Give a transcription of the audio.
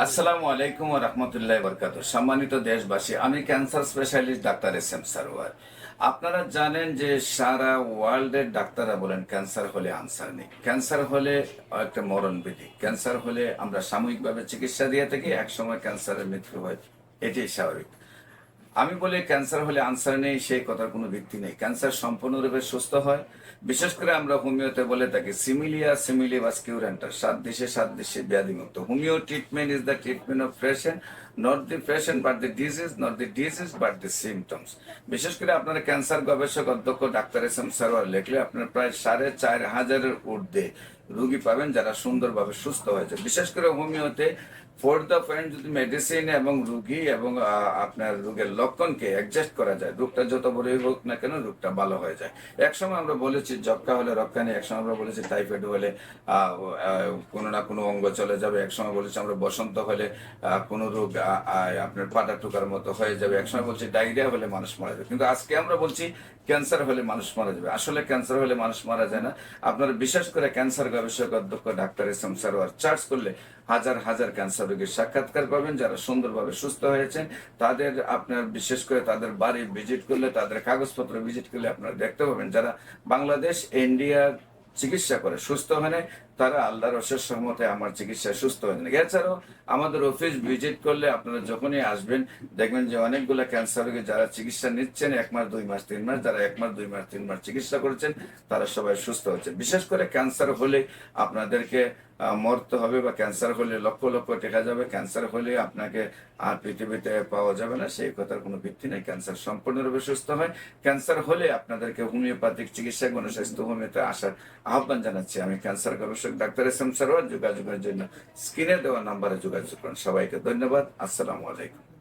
আসসালামু আলাইকুম ওয়া রাহমাতুল্লাহি ওয়া বারাকাতুহু। সম্মানিত দেশবাসী, আমি cancer specialist doctor SM. Sarwar. আপনারা জানেন যে সারা ওয়ার্ল্ডের ডাক্তাররা বলেন ক্যান্সার হলে আনসার নেই। ক্যান্সার হলে একটা মরণবিধি। ক্যান্সার হলে আমরা সাময়িকভাবে চিকিৎসা দিয়ে থাকি, একসময় ক্যান্সারের মৃত্যু হয়। এটাই স্বাভাবিক। আমি বলি ক্যান্সার হলে আনসার নেই, সেই কথার কোনো ভিত্তি নেই। ক্যান্সার সম্পূর্ণরূপে সুস্থ হয়। বিশেষ করে আমরা হোমিওতে বলে থাকি সিমিলিয়া সিমিলিবাস কিউরেন্টার, সাদৃশ্যে সাদৃশ্যে ব্যাধিমুক্ত। Homeo treatment is the treatment of patient, not the patient but the disease, not the disease but the symptoms. বিশেষ করে আপনারা ক্যান্সার গবেষক অধ্যক্ষ ডাক্তার এস.এম. সারোয়ার লিখলে আপনার প্রায় 4,500-এর ঊর্ধ্বে রুগী পাবেন যারা সুন্দরভাবে সুস্থ হয়েছে। বিশেষ করে হোমিওতে ফোর দ্য পয়েন্ট যদি মেডিসিন এবং রুগী এবং আপনার রোগের লক্ষণকে অ্যাডজাস্ট করা যায়, রোগটা যত বড়ই হোক না কেন রোগটা ভালো হয়ে যায়। একসময় আমরা বলেছি যক্কা হলে রক্ষা নেই, একসময় আমরা বলেছি টাইফয়েড হলে কোনো না কোনো অঙ্গ চলে যাবে, একসময় বলেছি আমরা বসন্ত হলে কোনো রোগ আপনার পাটা টুকার মতো হয়ে যাবে, একসময় বলছি ডায়রিয়া হলে মানুষ মারা যাবে। কিন্তু আজকে আমরা বলছি ক্যান্সার হলে মানুষ মারা যাবে। আসলে ক্যান্সার হলে মানুষ মারা যায় না। আপনারা বিশেষ করে ক্যান্সার গবেষক অধ্যক্ষ ডাক্তার এস.এম. সারোয়ার সার্চ করলে হাজার হাজার ক্যান্সার রোগীর সাক্ষাৎকার পাবেন যারা সুন্দরভাবে সুস্থ হয়েছেন। তাদের আপনার বিশেষ করে তাদের বাড়ি ভিজিট করলে, তাদের কাগজপত্র ভিজিট করলে আপনারা দেখতে পাবেন যারা বাংলাদেশ ইন্ডিয়া চিকিৎসা করে সুস্থ হয় নাই, তারা আল্লাহর অশেষ রহমতে আমার চিকিৎসায় সুস্থ হয়ে যায়। এছাড়াও আমাদের অফিস ভিজিট করলে আপনারা যখনই আসবেন দেখবেন যে অনেকগুলো ক্যান্সার রোগী যারা চিকিৎসা নিচ্ছেন 1 মাস 2 মাস 3 মাস, যারা 1 মাস 2 মাস 3 মাস চিকিৎসা করেছেন তারা সবাই সুস্থ হচ্ছে। বিশেষ করে ক্যান্সার হলে আপনাদেরকে মরতে হবে বা ক্যান্সার হলে লক্ষ লক্ষ টাকা যাবে, ক্যান্সার হলে আপনাকে আর পৃথিবীতে পাওয়া যাবে না, সেই কথার কোনো ভিত্তি নেই। ক্যান্সার সম্পূর্ণরূপে সুস্থ হয়। ক্যান্সার হলে আপনাদেরকে হোমিওপ্যাথিক চিকিৎসা গণস্বাস্থ্য হোমিওতে আসার আহ্বান জানাচ্ছি। আমি ক্যান্সার গবেষক ডাক্তার এস.এম. সারোয়ার। যোগাযোগের জন্য স্ক্রিনে দেওয়া নাম্বারে যোগাযোগ করুন। সবাইকে ধন্যবাদ। আসসালামু আলাইকুম।